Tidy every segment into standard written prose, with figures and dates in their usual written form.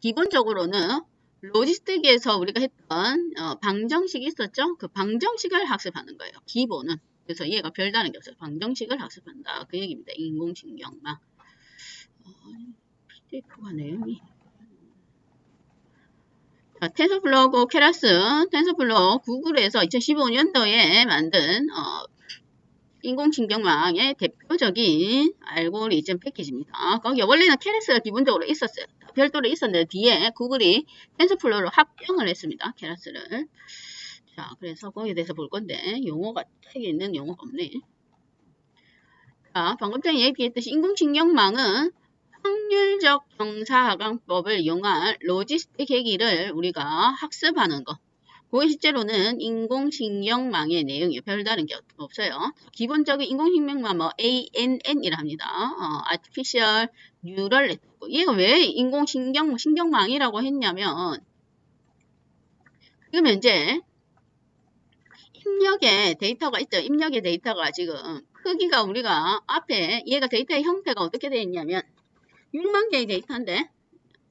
기본적으로는 로지스틱에서 우리가 했던 방정식이 있었죠? 그 방정식을 학습하는 거예요. 기본은. 그래서 얘가 별다른 게 없어요. 방정식을 학습한다. 그 얘기입니다. 인공신경망. PDF가 내용이. 자, 텐서플로우고 케라스, 텐서플로우 구글에서 2015년도에 만든 인공신경망의 대표적인 알고리즘 패키지입니다. 거기 원래는 케라스가 기본적으로 있었어요. 별도로 있었는데 뒤에 구글이 텐서플로우로 합병을 했습니다. 케라스를. 자, 그래서 거기에 대해서 볼 건데 용어가 책에 있는 용어가 없네. 자, 방금 전에 얘기했듯이 인공신경망은 확률적 경사하강법을 이용한 로지스틱 회기를 우리가 학습하는 거. 그게 실제로는 인공신경망의 내용이에요. 별다른 게 없어요. 기본적인 인공신경망 뭐 ANN이라 합니다. Artificial Neural Network. 얘가 왜 신경망이라고 했냐면 지금 현재 입력의 데이터가 있죠. 입력의 데이터가 지금 크기가 우리가 앞에 얘가 데이터의 형태가 어떻게 되어 있냐면 6만 개의 데이터인데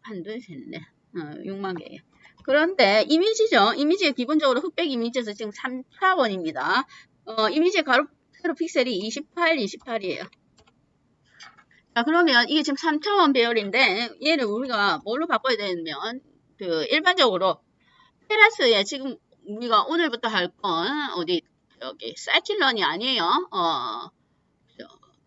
한둘 셋넷 6만 개. 그런데 이미지죠. 이미지가 기본적으로 흑백 이미지에서 지금 3차원입니다. 이미지의 가로 세로 픽셀이 28, 28이에요. 자, 그러면 이게 지금 3차원 배열인데 얘를 우리가 뭘로 바꿔야 되냐면 그 일반적으로 테라스에 지금 우리가 오늘부터 할 건 어디 여기 사이클런이 아니에요.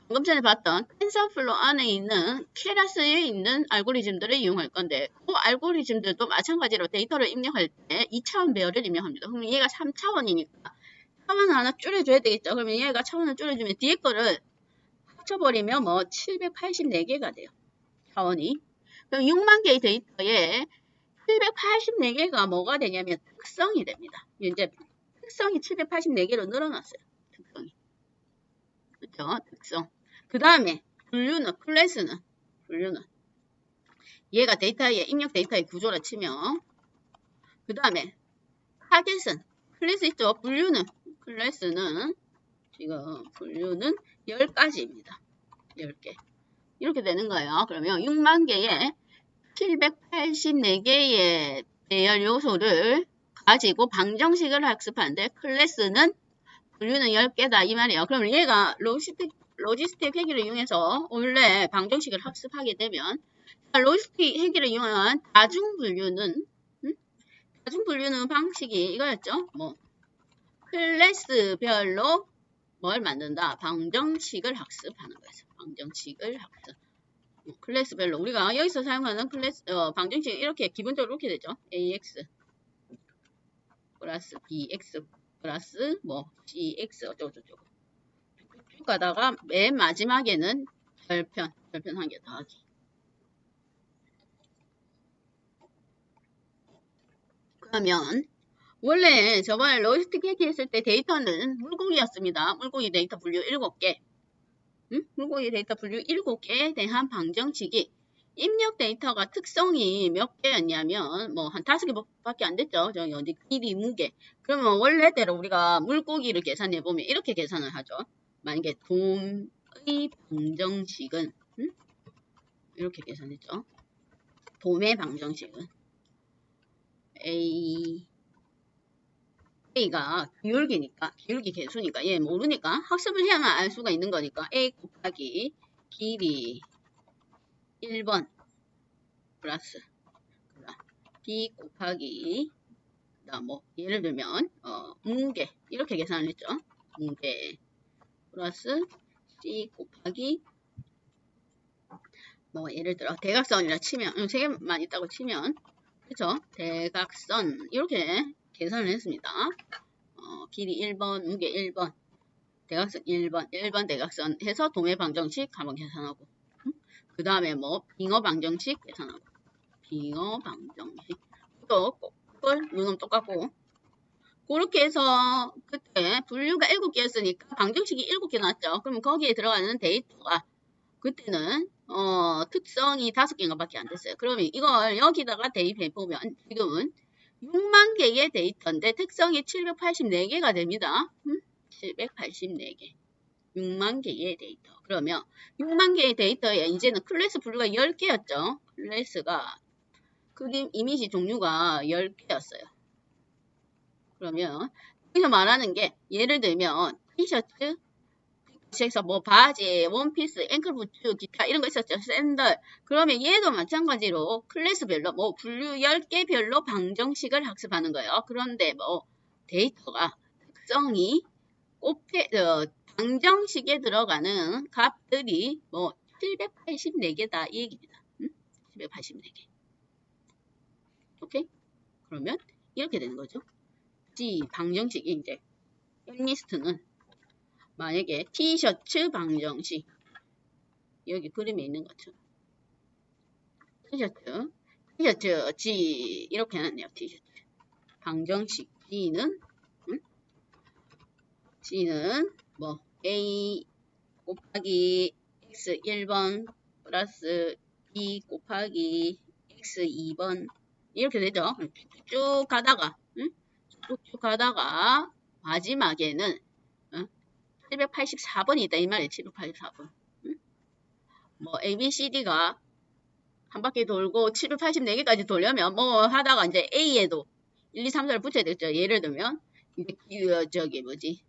방금 전에 봤던 텐서플로우 안에 있는 케라스에 있는 알고리즘들을 이용할 건데 그 알고리즘들도 마찬가지로 데이터를 입력할 때 2차원 배열을 입력합니다. 그러면 얘가 3차원이니까 차원을 하나 줄여줘야 되겠죠. 그러면 얘가 차원을 줄여주면 뒤에 거를 합쳐버리면 뭐 784개가 돼요. 차원이. 그럼 6만 개의 데이터에 784개가 뭐가 되냐면 특성이 됩니다. 이제 특성이 784개로 늘어났어요. 특성이. 그렇죠? 특성. 그 다음에 분류는, 클래스는, 분류는 얘가 데이터의 입력 데이터의 구조라 치면 그 다음에 타겟은 클래스 있죠? 분류는 클래스는 지금 분류는 10가지입니다. 10개. 이렇게 되는 거예요. 그러면 6만 개의 784개의 배열 요소를 가지고 방정식을 학습하는데 클래스는 분류는 10개다 이 말이에요. 그럼 얘가 로지스틱 회기를 이용해서 원래 방정식을 학습하게 되면 로지스틱 회기를 이용한 다중분류는 다중분류는 방식이 이거였죠. 뭐 클래스별로 뭘 만든다. 방정식을 학습하는 거죠. 방정식을 학습. 클래스별로 우리가 여기서 사용하는 클래스 방정식 이렇게 기본적으로 이렇게 되죠. AX 플러스 BX 플러스 뭐 CX 어쩌고저쩌고 쭉 가다가 맨 마지막에는 별편 한 개 더하기. 그러면 원래 저번에 로지스틱 회계했을 때 데이터는 물고기였습니다. 물고기 데이터 분류 7개. 물고기 데이터 분류 7개에 대한 방정식이 입력 데이터가 특성이 몇 개였냐면 뭐 한 5개밖에 안 됐죠. 저기 어디 길이 무게. 그러면 원래대로 우리가 물고기를 계산해 보면 이렇게 계산을 하죠. 만약에 돔의 방정식은 이렇게 계산했죠. 돔의 방정식은 A가 기울기니까 기울기 개수니까 얘 모르니까 학습을 해야만 알 수가 있는 거니까 A 곱하기 길이 1번 플러스 B 곱하기 뭐 예를 들면 무게 이렇게 계산을 했죠. 무게 플러스 C 곱하기 뭐 예를 들어 대각선이라 치면 세 개만 있다고 치면 그렇죠. 대각선 이렇게 계산을 했습니다. 길이 1번 무게 1번 대각선 1번 대각선 해서 도매 방정식 한번 계산하고 그 다음에 뭐 빙어 방정식 계산하고 빙어 방정식 또 그걸 누름 똑같고 그렇게 해서 그때 분류가 7개였으니까 방정식이 7개 나왔죠. 그러면 거기에 들어가는 데이터가 그때는 특성이 5개인가 밖에 안 됐어요. 그러면 이걸 여기다가 대입해 보면 지금은 6만 개의 데이터인데 특성이 784개가 됩니다. 784개. 6만 개의 데이터. 그러면 6만 개의 데이터에 이제는 클래스 분류가 10개였죠. 클래스가 그림 이미지 종류가 10개였어요. 그러면 여기서 말하는 게 예를 들면 티셔츠, 그래서 뭐 바지, 원피스, 앵클부츠, 기타 이런 거 있었죠. 샌들. 그러면 얘도 마찬가지로 클래스별로 뭐 분류 10개별로 방정식을 학습하는 거예요. 그런데 뭐 데이터가 특성이 방정식에 들어가는 값들이 뭐 784개다 이 얘기입니다. 784개. 오케이? 그러면 이렇게 되는 거죠. 방정식이 이제 리스트는 만약에 티셔츠 방정식 여기 그림에 있는 것처럼 티셔츠 G 이렇게 해놨네요. 티셔츠 방정식 G는 뭐 A 곱하기 X 1번 플러스 B 곱하기 X 2번 이렇게 되죠. 쭉 가다가 쭉 가다가 마지막에는 784번이 있다 이 말이에요. 784번. 뭐 ABCD가 한 바퀴 돌고 784개까지 돌려면 뭐 하다가 이제 A에도 1, 2, 3, 4를 붙여야 되죠. 예를 들면 저기 뭐지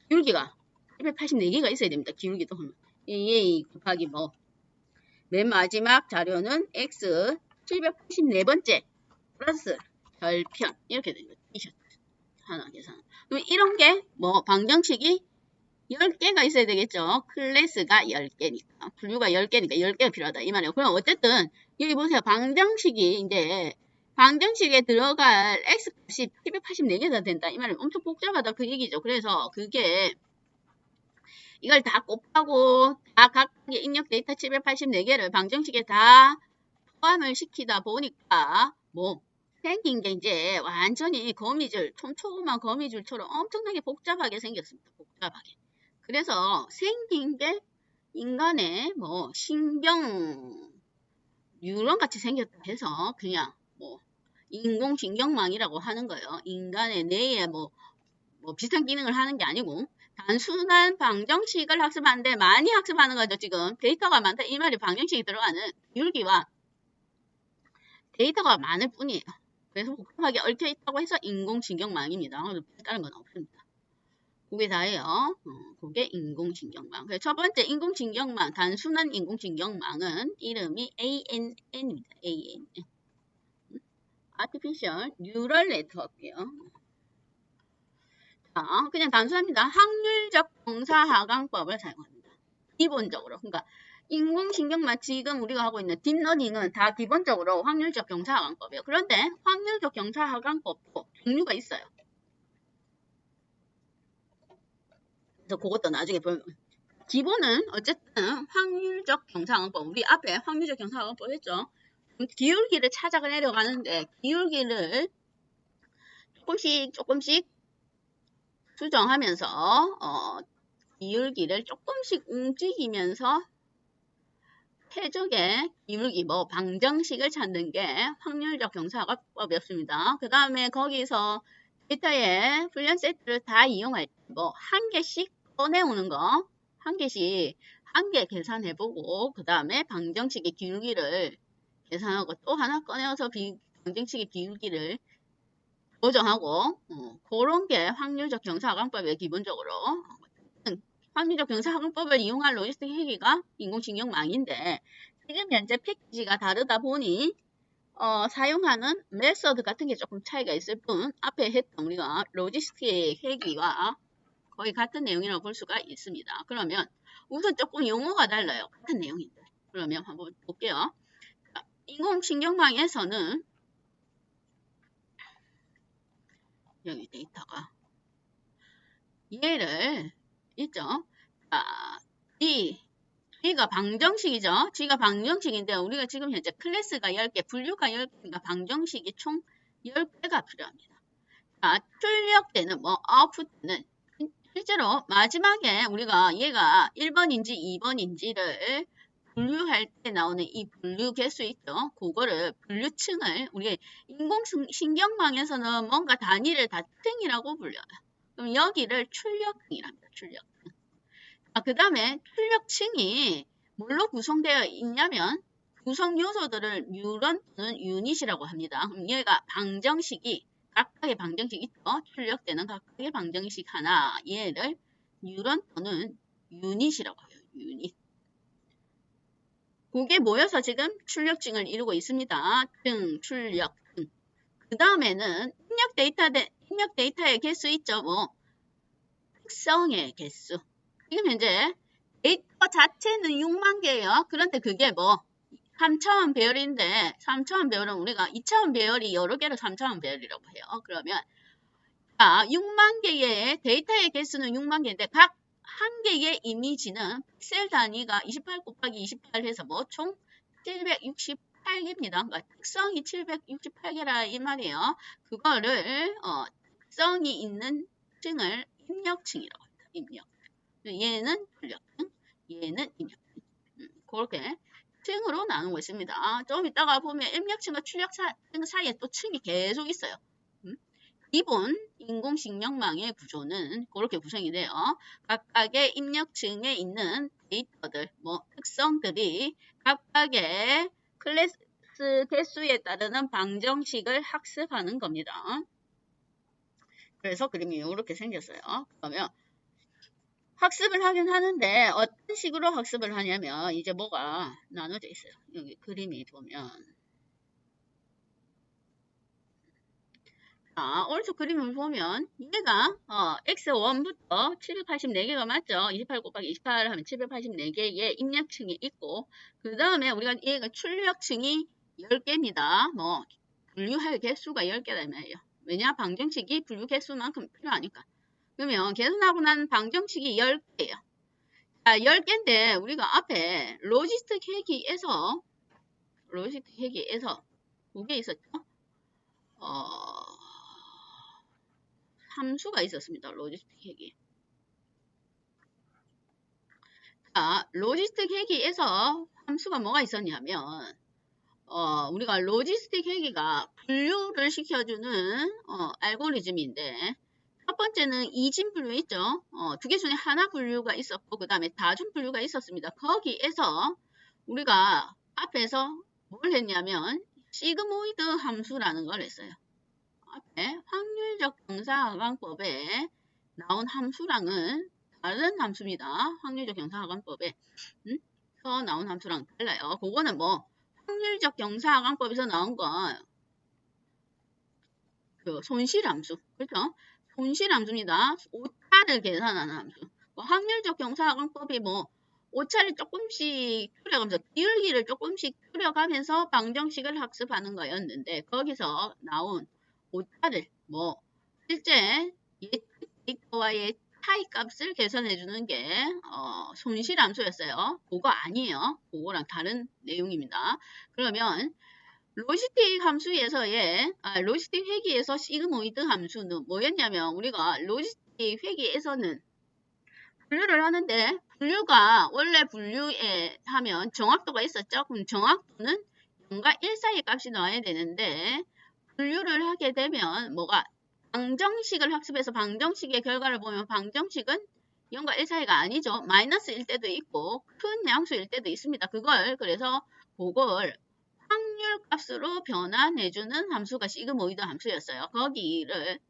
기울기가 784개가 있어야 됩니다. 기울기도 A 곱하기 뭐 맨 마지막 자료는 X 784번째 플러스 별편 이렇게 되는 거죠. 티셔츠 하나 계산. 그럼 이런 게 뭐 방정식이 10개가 있어야 되겠죠. 클래스가 10개니까. 분류가 10개니까 10개가 필요하다. 이 말이에요. 그럼 어쨌든, 여기 보세요. 방정식이 이제, 방정식에 들어갈 X값이 784개가 된다. 이 말은 엄청 복잡하다. 그 얘기죠. 그래서 그게, 이걸 다 곱하고, 다 각각의 입력 데이터 784개를 방정식에 다 포함을 시키다 보니까, 뭐, 생긴 게 이제 완전히 거미줄, 촘촘한 거미줄처럼 엄청나게 복잡하게 생겼습니다. 복잡하게. 그래서 생긴 게 인간의 뭐 신경 뉴런 같이 생겼다 해서 그냥 뭐 인공신경망이라고 하는 거예요. 인간의 뇌에 뭐 비슷한 기능을 하는 게 아니고 단순한 방정식을 학습하는데 많이 학습하는 거죠. 지금 데이터가 많다 이 말이 방정식이 들어가는 기울기와 데이터가 많을 뿐이에요. 그래서 복잡하게 얽혀 있다고 해서 인공신경망입니다. 다른 건 없습니다. 그게 다예요. 그게 인공신경망. 그래서 첫 번째 인공신경망, 단순한 인공신경망은 이름이 ANN입니다. ANN. Artificial Neural Network예요. 자, 그냥 단순합니다. 확률적 정사하강법을 사용합니다. 기본적으로. 그러니까 인공신경망 지금 우리가 하고 있는 딥러닝은 다 기본적으로 확률적 정사하강법이에요. 그런데 확률적 정사하강법도 종류가 있어요. 그래서 그것도 나중에 보면 기본은 어쨌든 확률적 경사항법 우리 앞에 확률적 경사항법 했죠. 기울기를 찾아 내려가는데 기울기를 조금씩 수정하면서 기울기를 조금씩 움직이면서 최적의 기울기 뭐 방정식을 찾는 게 확률적 경사항법이었습니다. 그 다음에 거기서 데이터의 훈련 세트를 다 이용할 때 뭐 한 개씩 꺼내오는 거 한 개씩 한 개 계산해보고 그 다음에 방정식의 기울기를 계산하고 또 하나 꺼내어서 방정식의 기울기를 조정하고 그런 게 확률적 경사하강법이에요. 기본적으로 확률적 경사하강법을 이용한 로지스틱 회계가 인공신경망인데 지금 현재 패키지가 다르다 보니 사용하는 메서드 같은 게 조금 차이가 있을 뿐 앞에 했던 우리가 로지스틱 회계와 거의 같은 내용이라고 볼 수가 있습니다. 그러면 우선 조금 용어가 달라요. 같은 내용인데. 그러면 한번 볼게요. 인공신경망에서는 여기 데이터가 얘를 있죠. G가 방정식이죠. G가 방정식인데 우리가 지금 현재 클래스가 10개, 분류가 10개니까 방정식이 총 10개가 필요합니다. 자, 출력 때는 아웃풋 때는 실제로 마지막에 우리가 얘가 1번인지 2번인지를 분류할 때 나오는 이 분류 개수 있죠. 그거를 분류층을 우리 인공신경망에서는 뭔가 단위를 다 층이라고 불려요. 그럼 여기를 출력층이랍니다. 출력층. 그 다음에 출력층이 뭘로 구성되어 있냐면 구성 요소들을 뉴런 또는 유닛이라고 합니다. 그럼 얘가 방정식이 각각의 방정식 있죠? 출력되는 각각의 방정식 하나 얘를 뉴런 또는 유닛이라고 해요. 유닛. 그게 모여서 지금 출력증을 이루고 있습니다. 출력, 그 다음에는 입력 데이터의 개수 있죠? 뭐 특성의 개수. 지금 현재 데이터 자체는 6만 개예요. 그런데 그게 뭐 3차원 배열인데 3차원 배열은 우리가 2차원 배열이 여러 개로 3차원 배열이라고 해요. 그러면 6만 개의 데이터의 개수는 6만 개인데 각 한 개의 이미지는 픽셀 단위가 28 곱하기 28 해서 뭐 총 768개입니다. 그러니까 특성이 768개라 이 말이에요. 그거를 특성이 있는 층을 입력층이라고 합니다. 입력. 얘는 출력층, 얘는 입력층. 그렇게 층으로 나누고 있습니다. 좀 이따가 보면 입력층과 출력층 사이에 또 층이 계속 있어요. 기본 인공식명망의 구조는 그렇게 구성이 돼요. 각각의 입력층에 있는 데이터들, 뭐 특성들이 각각의 클래스 개수에 따르는 방정식을 학습하는 겁니다. 그래서 그림이 이렇게 생겼어요. 그러면 학습을 하긴 하는데 어떤 식으로 학습을 하냐면 이제 뭐가 나눠져 있어요. 여기 그림이 보면 오른쪽 그림을 보면 얘가 x1부터 784개가 맞죠? 28 곱하기 28 하면 784개의 입력층이 있고 그 다음에 우리가 얘가 출력층이 10개입니다. 뭐 분류할 개수가 10개다 이 말이에요. 왜냐? 방정식이 분류 개수만큼 필요하니까. 그러면 계산하고 난 방정식이 10개예요. 자, 10개인데 우리가 앞에 로지스틱 회기에서 그게 있었죠? 함수가 있었습니다. 로지스틱 회기. 자, 로지스틱 회기에서 함수가 뭐가 있었냐면 우리가 로지스틱 회기가 분류를 시켜주는 알고리즘인데 첫 번째는 이진 분류 있죠. 두 개 중에 하나 분류가 있었고 그 다음에 다중 분류가 있었습니다. 거기에서 우리가 앞에서 뭘 했냐면 시그모이드 함수라는 걸 했어요. 앞에 확률적 경사하강법에 나온 함수랑은 다른 함수입니다. 확률적 경사하강법에 나온 함수랑 달라요. 그거는 뭐 확률적 경사하강법에서 나온 건 그 손실함수, 그렇죠? 손실함수입니다. 오차를 계산하는 함수. 확률적 경사하강법이 뭐 오차를 조금씩 줄여가면서 기울기를 조금씩 줄여가면서 방정식을 학습하는 거였는데 거기서 나온 오차를 뭐 실제 예측 데이터와의 차이 값을 계산해 주는 게 손실함수였어요. 그거 아니에요. 그거랑 다른 내용입니다. 그러면 로지스틱 함수에서의 로지스틱 회기에서 시그모이드 함수는 뭐였냐면 우리가 로지스틱 회기에서는 분류를 하는데 분류가 원래 분류에 하면 정확도가 있었죠. 그럼 정확도는 0과 1 사이의 값이 나와야 되는데 분류를 하게 되면 뭐가 방정식을 학습해서 방정식의 결과를 보면 방정식은 0과 1 사이가 아니죠. 마이너스일 때도 있고 큰 양수일 때도 있습니다. 그래서 그걸 확률 값으로 변환해주는 함수가 시그모이드 함수였어요.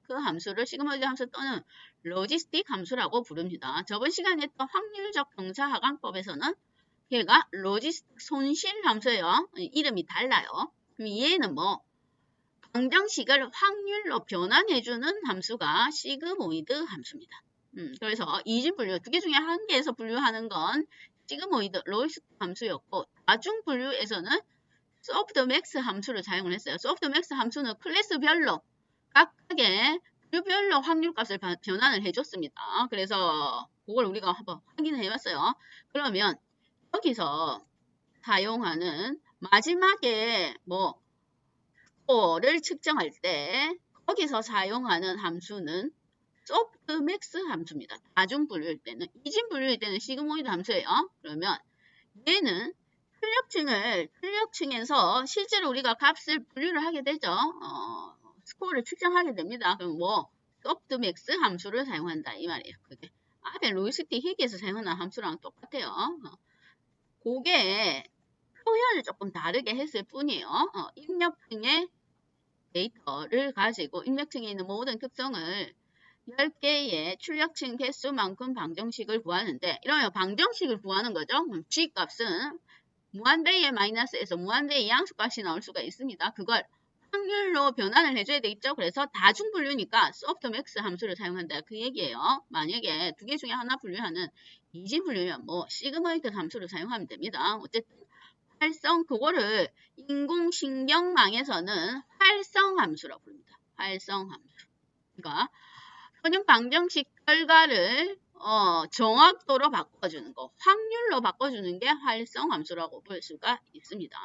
그 함수를 시그모이드 함수 또는 로지스틱 함수라고 부릅니다. 저번 시간에 했던 확률적 경사하강법에서는 얘가 로지스틱 손실 함수예요. 이름이 달라요. 그럼 얘는 뭐 방정식을 확률로 변환해주는 함수가 시그모이드 함수입니다. 그래서 이진 분류, 두 개 중에 한 개에서 분류하는 건 시그모이드 로지스틱 함수였고 다중 분류에서는 소프트맥스 함수를 사용을 했어요. 소프트맥스 함수는 클래스별로 각각의 분류별로 확률값을 변환을 해줬습니다. 그래서 그걸 우리가 한번 확인을 해봤어요. 그러면 여기서 사용하는 마지막에 뭐 스코어를 측정할 때 거기서 사용하는 함수는 소프트맥스 함수입니다. 다중 분류일 때는 이진 분류일 때는 시그모이드 함수예요. 그러면 얘는 출력층에서 실제로 우리가 값을 분류를 하게 되죠. 스코어를 측정하게 됩니다. 그럼 뭐 소프트맥스 함수를 사용한다 이 말이에요. 그게 앞에 로지스틱 회기에서 사용하는 함수랑 똑같아요. 그게 표현을 조금 다르게 했을 뿐이에요. 입력층의 데이터를 가지고 입력층에 있는 모든 특성을 10개의 출력층 개수만큼 방정식을 구하는데, 이러면 방정식을 구하는 거죠. G값은 무한대의 마이너스에서 무한대의 양수값이 나올 수가 있습니다. 그걸 확률로 변환을 해줘야 되겠죠. 그래서 다중분류니까 softmax 함수를 사용한다. 그 얘기예요. 만약에 두 개 중에 하나 분류하는 이진 분류면 뭐 시그모이드 함수를 사용하면 됩니다. 어쨌든 활성, 그거를 인공신경망에서는 활성함수라고 부릅니다. 활성함수. 그러니까 현행 방정식 결과를 정확도로 바꿔주는 거, 확률로 바꿔주는 게 활성함수라고 볼 수가 있습니다.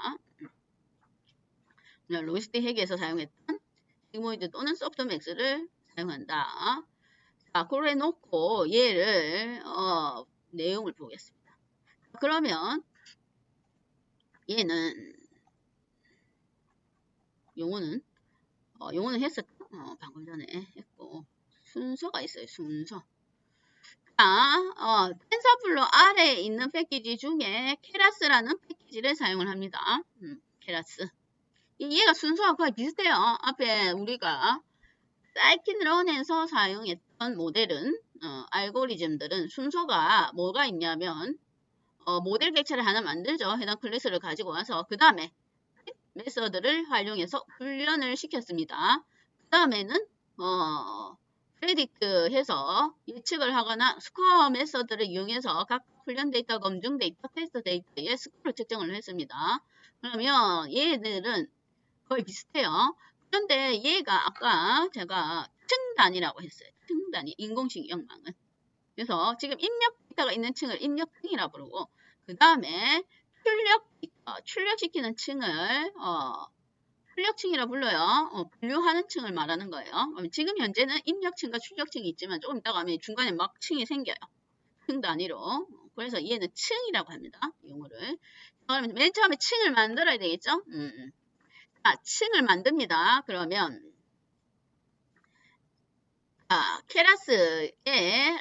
로이스트 핵에서 사용했던 시그모이드 또는 소프트맥스를 사용한다. 자, 그래 놓고 얘를 내용을 보겠습니다. 그러면 얘는 용어는 했었죠. 방금 전에 했고 순서가 있어요. 순서. 자, 텐서플로 아래에 있는 패키지 중에 케라스라는 패키지를 사용을 합니다. 케라스. 얘가 순서가 거의 비슷해요. 앞에 우리가 사이킨런에서 사용했던 모델은 알고리즘들은 순서가 뭐가 있냐면 모델 객체를 하나 만들죠. 해당 클래스를 가지고 와서 그 다음에 메서드를 활용해서 훈련을 시켰습니다. 그 다음에는 프레딕트 해서 예측을 하거나 스코어 메서드를 이용해서 각 훈련 데이터, 검증 데이터, 테스트 데이터의 스코어를 측정을 했습니다. 그러면 얘들은 거의 비슷해요. 그런데 얘가 아까 제가 층단위라고 했어요. 층단위, 인공신경망은. 그래서 지금 입력 데이터가 있는 층을 입력층이라고 부르고, 그 다음에 출력시키는 층을 출력층이라 불러요. 분류하는 층을 말하는 거예요. 지금 현재는 입력층과 출력층이 있지만 조금 이따가 하면 중간에 막 층이 생겨요. 층 단위로. 그래서 얘는 층이라고 합니다. 용어를. 그러면 맨 처음에 층을 만들어야 되겠죠? 자, 층을 만듭니다. 그러면 케라스의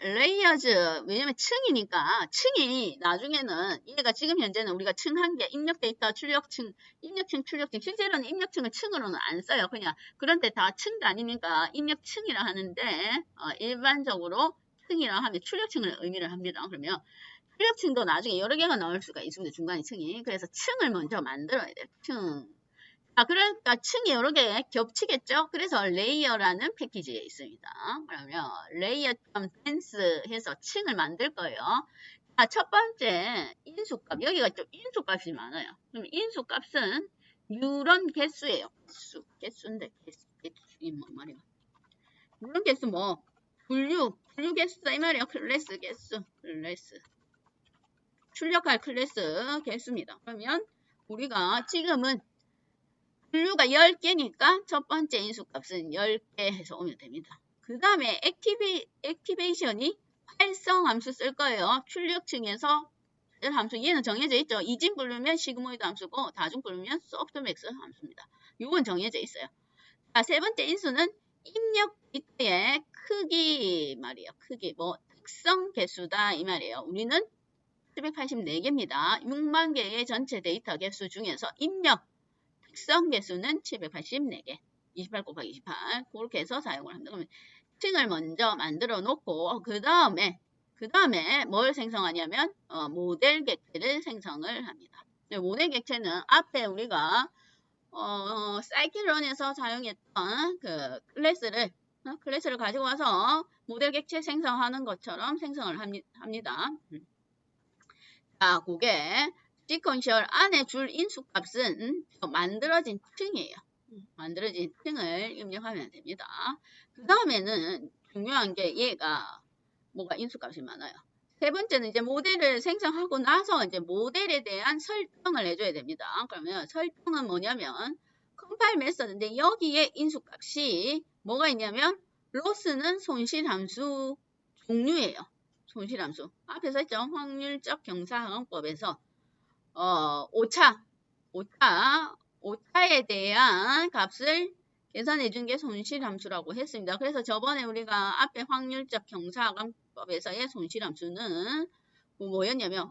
레이어즈, 왜냐면 층이니까 층이 나중에는 얘가 지금 현재는 우리가 층 한 개, 입력 데이터, 출력층, 입력층, 출력층, 실제로는 입력층을 층으로는 안 써요. 그냥 그런데 다 층 단위니까 입력층이라 하는데 일반적으로 층이라 하면 출력층을 의미를 합니다. 그러면 출력층도 나중에 여러 개가 나올 수가 있습니다. 중간에 층이. 그래서 층을 먼저 만들어야 돼요. 층. 그러니까 층이 여러 개 겹치겠죠? 그래서 레이어라는 패키지에 있습니다. 그러면 레이어.tense 해서 층을 만들 거예요. 자, 첫 번째 인수값. 여기가 좀 인수값이 많아요. 그럼 인수값은 뉴런 개수예요. 개수인데 개수 뭐 말이야. 뉴런 개수 뭐 분류 개수다 이 말이에요. 클래스 개수, 클래스. 출력할 클래스 개수입니다. 그러면 우리가 지금은 분류가 10개니까 첫 번째 인수값은 10개 해서 오면 됩니다. 그 다음에 액티베이션이 활성함수 쓸 거예요. 출력층에서 함수 얘는 정해져 있죠. 이진 분류면 시그모이드 함수고 다중 분류면 소프트맥스 함수입니다. 이건 정해져 있어요. 자, 세 번째 인수는 입력 데이터의 크기 말이에요. 크기 뭐 특성 개수다 이 말이에요. 우리는 784개입니다. 6만 개의 전체 데이터 개수 중에서 입력 특성 개수는 784개, 28 곱하기 28 그렇게 해서 사용을 합니다. 그러면 층을 먼저 만들어 놓고 그 다음에 뭘 생성하냐면 모델 객체를 생성을 합니다. 모델 객체는 앞에 우리가 사이클런에서 사용했던 그 클래스를 가지고 와서 모델 객체 생성하는 것처럼 생성을 합니다. 자, 그게 시퀀셜 안에 줄 인수값은 만들어진 층이에요. 만들어진 층을 입력하면 됩니다. 그 다음에는 중요한 게 얘가 뭐가 인수값이 많아요. 세 번째는 이제 모델을 생성하고 나서 이제 모델에 대한 설정을 해줘야 됩니다. 그러면 설정은 뭐냐면 컴파일 메서드인데 여기에 인수값이 뭐가 있냐면 로스는 손실함수 종류예요. 손실함수. 앞에 써있죠. 확률적 경사항법에서 오차에 대한 값을 계산해 준 게 손실함수라고 했습니다. 그래서 저번에 우리가 앞에 확률적 경사항법에서의 손실함수는 뭐였냐면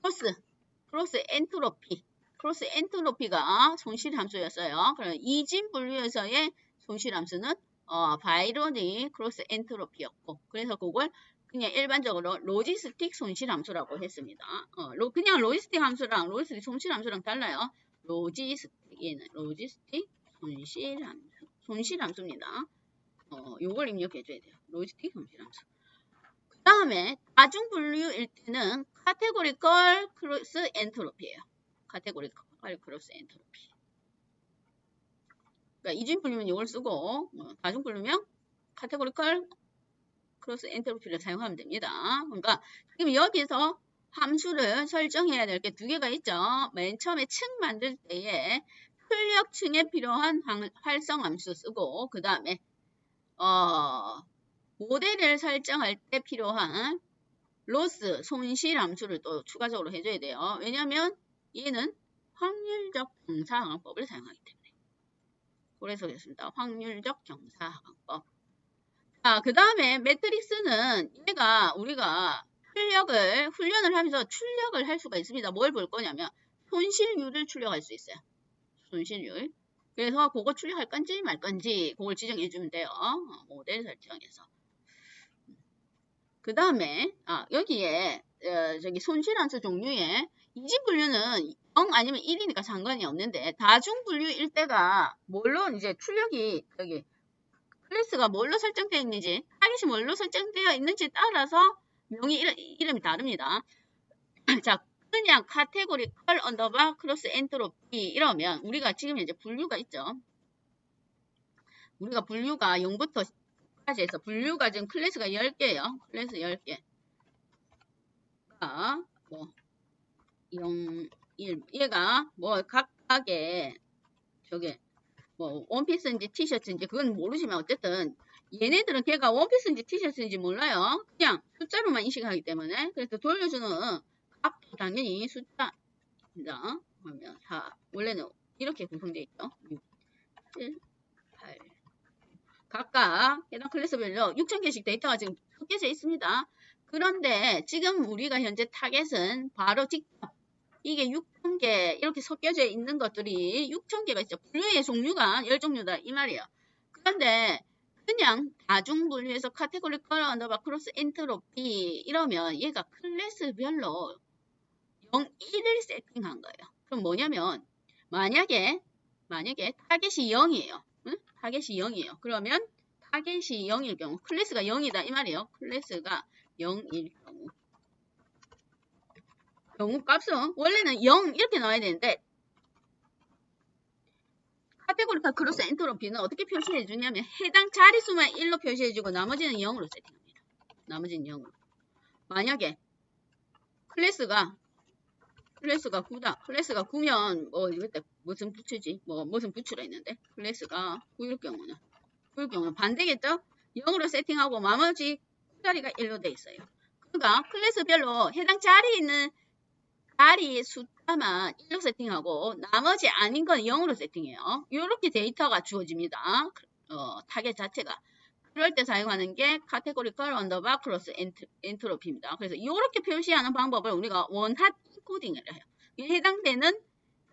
크로스 엔트로피. 크로스 엔트로피가 손실 함수였어요. 그럼 이진 분류에서의 손실 함수는 바이로닉 크로스 엔트로피였고, 그래서 그걸 그냥 일반적으로 로지스틱 손실 함수라고 했습니다. 그냥 로지스틱 함수랑 로지스틱 손실 함수랑 달라요. 로지스틱 손실 함수입니다. 요걸 입력해 줘야 돼요. 로지스틱 손실 함수. 그 다음에 다중 분류일 때는 카테고리컬 크로스 엔트로피예요. 카테고리컬 크로스 엔트로피. 그러니까 이중 분류면 이걸 쓰고 다중 분류면 카테고리컬 크로스 엔트로피를 사용하면 됩니다. 그러니까 지금 여기서 함수를 설정해야 될 게 두 개가 있죠. 맨 처음에 층 만들 때에 출력층에 필요한 활성 함수 쓰고, 그 다음에 모델을 설정할 때 필요한 로스 손실 함수를 또 추가적으로 해줘야 돼요. 왜냐하면 얘는 확률적 경사항법을 사용하기 때문에. 그래서 그렇습니다. 확률적 경사항법. 자, 그 다음에 매트릭스는 얘가 우리가 훈련을 하면서 출력을 할 수가 있습니다. 뭘 볼 거냐면 손실률을 출력할 수 있어요. 손실률. 그래서 그거 출력할 건지 말 건지 그걸 지정해 주면 돼요. 모델 설정에서. 그 다음에 여기에 저기 손실함수 종류에 이진 분류는 0 아니면 1이니까 상관이 없는데, 다중 분류일 때가 뭘로 이제 출력이 여기 클래스가 뭘로 설정되어 있는지, 타깃이 뭘로 설정되어 있는지에 따라서 명의 이름이 다릅니다. 자, 그냥 카테고리 컬 언더바 크로스 엔트로피 이러면 우리가 지금 이제 분류가 있죠. 우리가 분류가 0부터 10까지 해서 분류가 지금 클래스가 10개예요. 클래스 10개. 뭐 0, 1 얘가 뭐 각각의 저게 뭐 원피스인지 티셔츠인지 그건 모르지만 어쨌든 얘네들은 걔가 원피스인지 티셔츠인지 몰라요. 그냥 숫자로만 인식하기 때문에. 그래서 돌려주는 값도 당연히 숫자입니다. 그러면 원래는 이렇게 구성되어 있죠. 6, 7, 8 각각 해당 클래스별로 6,000개씩 데이터가 지금 섞여져 있습니다. 그런데 지금 우리가 현재 타겟은 바로 직접 이게 6,000개 이렇게 섞여져 있는 것들이 6,000개가 있죠. 분류의 종류가 10종류다 이 말이에요. 그런데 그냥 다중 분류에서 카테고리컬 언더바 크로스 엔트로피 이러면 얘가 클래스별로 0, 1을 세팅한 거예요. 그럼 뭐냐면 만약에 타겟이 0이에요. 응? 타겟이 0이에요. 그러면 타겟이 0일 경우 클래스가 0이다 이 말이에요. 클래스가 0일 경우 값은 원래는 0 이렇게 나와야 되는데, 카테고리컬 크로스 엔트로피는 어떻게 표시해 주냐면 해당 자릿수만 1로 표시해 주고 나머지는 0으로 세팅합니다. 나머지는 0으로. 만약에 클래스가 9다. 클래스가 9면 이때 무슨 부츠지? 무슨 부츠라 했는데 클래스가 9일 경우는 반대겠죠? 0으로 세팅하고 나머지 자리가 1로 돼 있어요. 그러니까 클래스별로 해당 자리에 있는 자리 숫자만 1로 세팅하고 나머지 아닌 건 0으로 세팅해요. 이렇게 데이터가 주어집니다. 타겟 자체가. 그럴 때 사용하는 게 카테고리컬 언더바 크로스 엔트로피입니다. 그래서 이렇게 표시하는 방법을 우리가 원핫 인코딩을 해요. 해당되는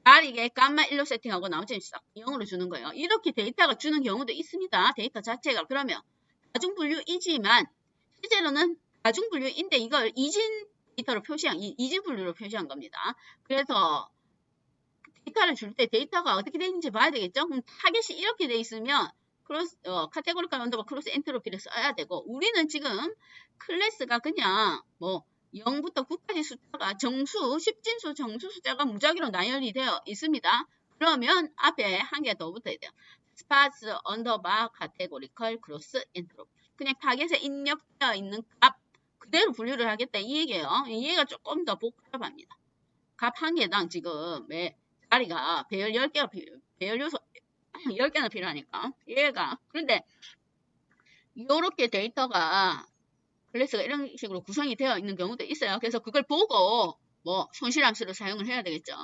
자리에 값만 1로 세팅하고 나머지는 싹 0으로 주는 거예요. 이렇게 데이터가 주는 경우도 있습니다. 데이터 자체가. 그러면 다중분류이지만 실제로는 다중분류인데 이걸 이진 데이터로 이진 분류로 표시한 겁니다. 그래서 데이터를 줄 때 데이터가 어떻게 되는지 봐야 되겠죠? 그럼 타겟이 이렇게 돼 있으면 카테고리컬 언더바 크로스 엔트로피를 써야 되고, 우리는 지금 클래스가 그냥 0부터 9까지 숫자가 십진수 정수 숫자가 무작위로 나열이 되어 있습니다. 그러면 앞에 한 개 더 붙어야 돼요. 스파스 언더바 카테고리컬 크로스 엔트로피. 그냥 타겟에 입력되어 있는 값 그대로 분류를 하겠다 이 얘기예요. 얘가 조금 더 복잡합니다. 값 한 개당 지금 자리가 배열 10개가 배열 요소 10개나 필요하니까 얘가. 그런데 이렇게 데이터가 클래스가 이런 식으로 구성이 되어 있는 경우도 있어요. 그래서 그걸 보고 손실함수를 사용을 해야 되겠죠.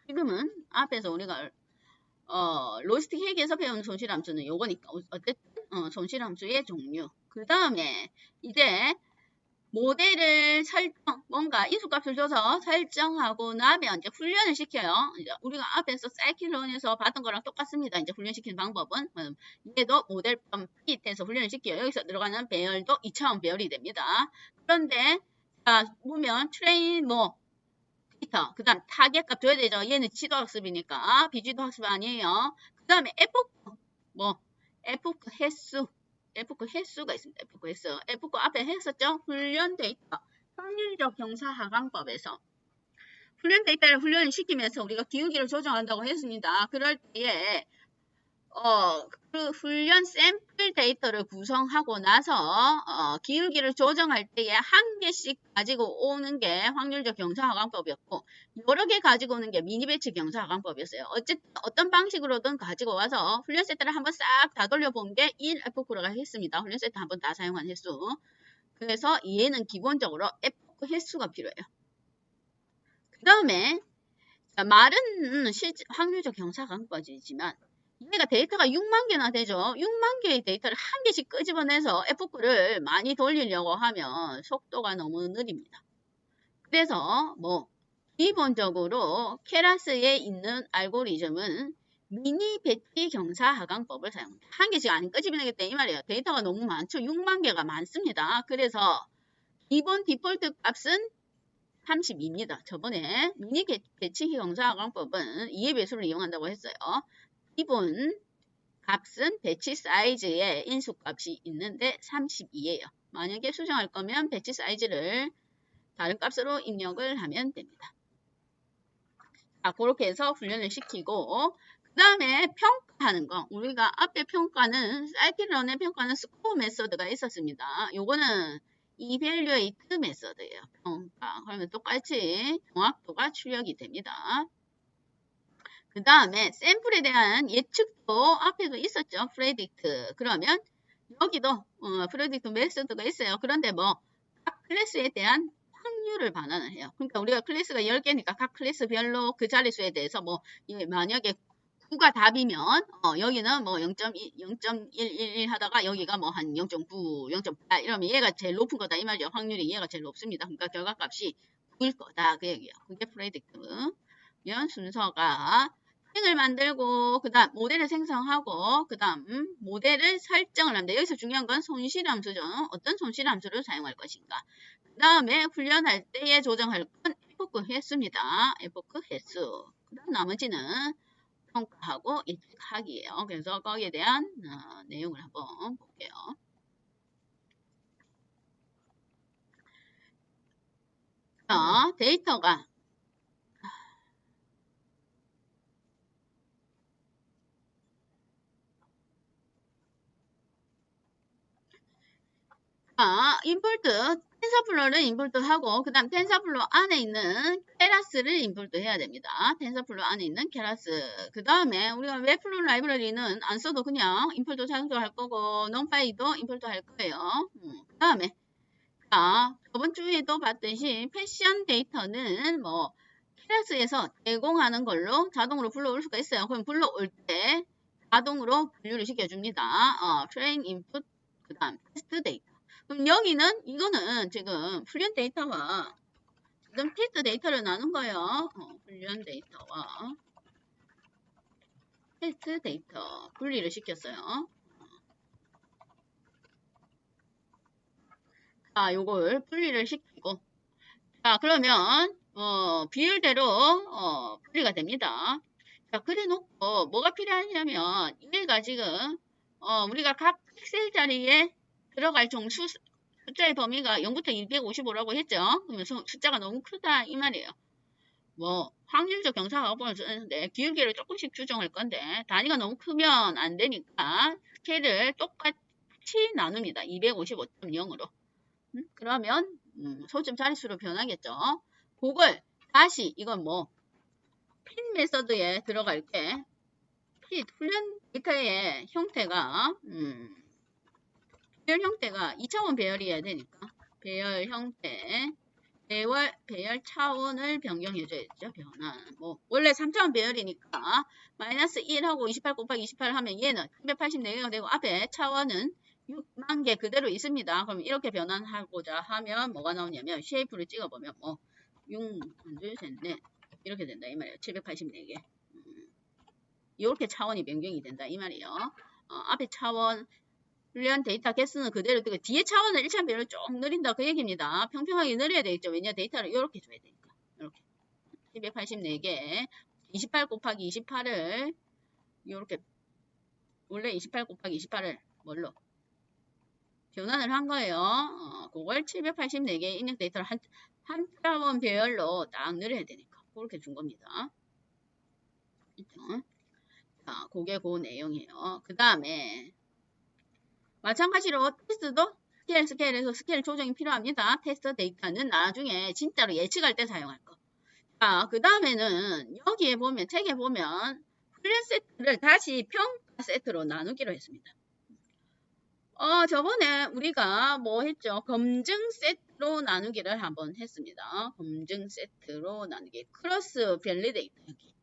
지금은 앞에서 우리가 로지스틱 회계에서 배운 손실함수는 요거니까 어쨌든 손실함수의 종류. 그 다음에 이제 모델을 뭔가 인수값을 줘서 설정하고 나면 이제 훈련을 시켜요. 이제 우리가 앞에서 사이클론에서 받은 거랑 똑같습니다. 이제 훈련시키는 방법은. 얘도 모델 핏에서 훈련을 시켜요. 여기서 들어가는 배열도 2차원 배열이 됩니다. 그런데, 자, 보면 트레인 데이터, 그 다음 타겟값 줘야 되죠. 얘는 지도학습이니까. 비지도 학습 아니에요. 그 다음에 F급 횟수. F급 횟수가 있습니다. F급 횟수. F급 앞에 했었죠? 훈련 데이터. 확률적 경사 하강법에서. 훈련 데이터를 훈련을 시키면서 우리가 기울기를 조정한다고 했습니다. 그럴 때에, 그 훈련 샘플 데이터를 구성하고 나서 기울기를 조정할 때에 한 개씩 가지고 오는 게 확률적 경사하강법이었고 여러 개 가지고 오는 게 미니 배치 경사하강법이었어요. 어쨌든 어떤 방식으로든 가지고 와서 훈련 세트를 한번 싹 다 돌려본 게 1F크로가 했습니다. 훈련 세트 한번 다 사용한 횟수. 그래서 얘는 기본적으로 F크 횟수가 필요해요. 그 다음에 말은 확률적 경사하강법이지만 얘가 데이터가 6만 개나 되죠. 6만 개의 데이터를 한 개씩 끄집어내서 F구를 많이 돌리려고 하면 속도가 너무 느립니다. 그래서 기본적으로 케라스에 있는 알고리즘은 미니 배치 경사 하강법을 사용합니다. 한 개씩 안 끄집어내겠다 이 말이에요. 데이터가 너무 많죠. 6만 개가 많습니다. 그래서 기본 디폴트 값은 32입니다. 저번에 미니 배치 경사 하강법은 2의 배수를 이용한다고 했어요. 기본 값은 배치 사이즈에 인수값이 있는데 32예요. 만약에 수정할 거면 배치 사이즈를 다른 값으로 입력을 하면 됩니다. 자, 그렇게 해서 훈련을 시키고 그 다음에 평가하는 거. 우리가 앞에 평가는 사이클런의 평가는 스코어 메서드가 있었습니다. 요거는 이밸류에이트 메서드예요. 평가. 그러면 똑같이 정확도가 출력이 됩니다. 그 다음에 샘플에 대한 예측도 앞에도 있었죠. 프레딕트. 그러면 여기도 프레딕트 메소드가 있어요. 그런데 각 클래스에 대한 확률을 반환을 해요. 그러니까 우리가 클래스가 10개니까 각 클래스별로 그 자릿수에 대해서 만약에 9가 답이면 여기는 0.111 하다가 여기가 한 0.9, 0.8 이러면 얘가 제일 높은 거다 이 말이죠. 확률이 얘가 제일 높습니다. 그러니까 결과값이 9일 거다 그 얘기예요. 그게 프레딕트. 순서가 을 만들고 그 다음 모델을 생성하고 그 다음 모델을 설정을 합니다. 여기서 중요한 건 손실함수죠. 어떤 손실함수를 사용할 것인가. 그 다음에 훈련할 때에 조정할 건 F급 횟수입니다. F급 횟수. 그 다음 나머지는 평가하고 예측하기예요. 그래서 거기에 대한 내용을 한번 볼게요. 데이터가 임포트 텐서플로우를 임포트하고 그 다음 텐서플로우 안에 있는 케라스를 임포트 해야 됩니다. 텐서플로우 안에 있는 케라스. 그 다음에 우리가 웹플로우 라이브러리는 안 써도 그냥 임포트 작성할 거고 넘파이도 임포트 할 거예요. 그 다음에 저번 주에도 봤듯이 패션 데이터는 케라스에서 제공하는 걸로 자동으로 불러올 수가 있어요. 그럼 불러올 때 자동으로 분류를 시켜줍니다. 트레인 인풋 그 다음 테스트 데이터. 그럼 여기는 이거는 지금 훈련 데이터와 지금 테스트 데이터를 나눈 거예요. 훈련 데이터와 테스트 데이터 분리를 시켰어요. 요걸 분리를 시키고 그러면 비율대로 분리가 됩니다. 그래 놓고 뭐가 필요하냐면 얘가 지금 우리가 각 픽셀 자리에 들어갈 숫자의 범위가 0부터 255라고 했죠. 그러면 숫자가 너무 크다 이 말이에요. 확률적 경사가법을 쓰는데 기울기를 조금씩 조정할 건데 단위가 너무 크면 안 되니까 스케일을 똑같이 나눕니다. 255.0으로. 그러면 소점 자릿수로 변하겠죠. 그걸 다시 이건 핀 메서드에 들어갈게. 훈련 데이터의 형태가 배열 형태가 2차원 배열이어야 되니까 배열 형태 배열 차원을 변경해줘야죠. 변환. 원래 3차원 배열이니까 마이너스 1하고 28 곱하기 28 하면 얘는 384개가 되고 앞에 차원은 6만 개 그대로 있습니다. 그럼 이렇게 변환하고자 하면 뭐가 나오냐면 쉐이프를 찍어보면 뭐 6, 1, 2, 3, 4 이렇게 된다 이 말이에요. 784개. 이렇게 차원이 변경이 된다 이 말이에요. 앞에 차원 훈련 데이터 개수는 그대로 두고 뒤에 차원은 1차별로 좀 느린다 그 얘기입니다. 평평하게 느려야 되겠죠. 왜냐 데이터를 이렇게 줘야 되니까. 이렇게 784개 28 곱하기 28을 이렇게 원래 28 곱하기 28을 뭘로 변환을 한 거예요. 그걸 784개의 입력 데이터를 한 차원 배열로 딱 늘려야 되니까 그렇게 준 겁니다. 있죠? 자, 그게 그 내용이에요. 그 다음에 마찬가지로 테스트도 스케일에서 스케일 조정이 필요합니다. 테스트 데이터는 나중에 진짜로 예측할 때 사용할 거. 자, 그 다음에는 여기에 보면 책에 보면 훈련 세트를 다시 평가 세트로 나누기로 했습니다. 저번에 우리가 뭐 했죠? 검증 세트로 나누기를 한번 했습니다. 검증 세트로 나누기. 크로스 밸리데이터 여기.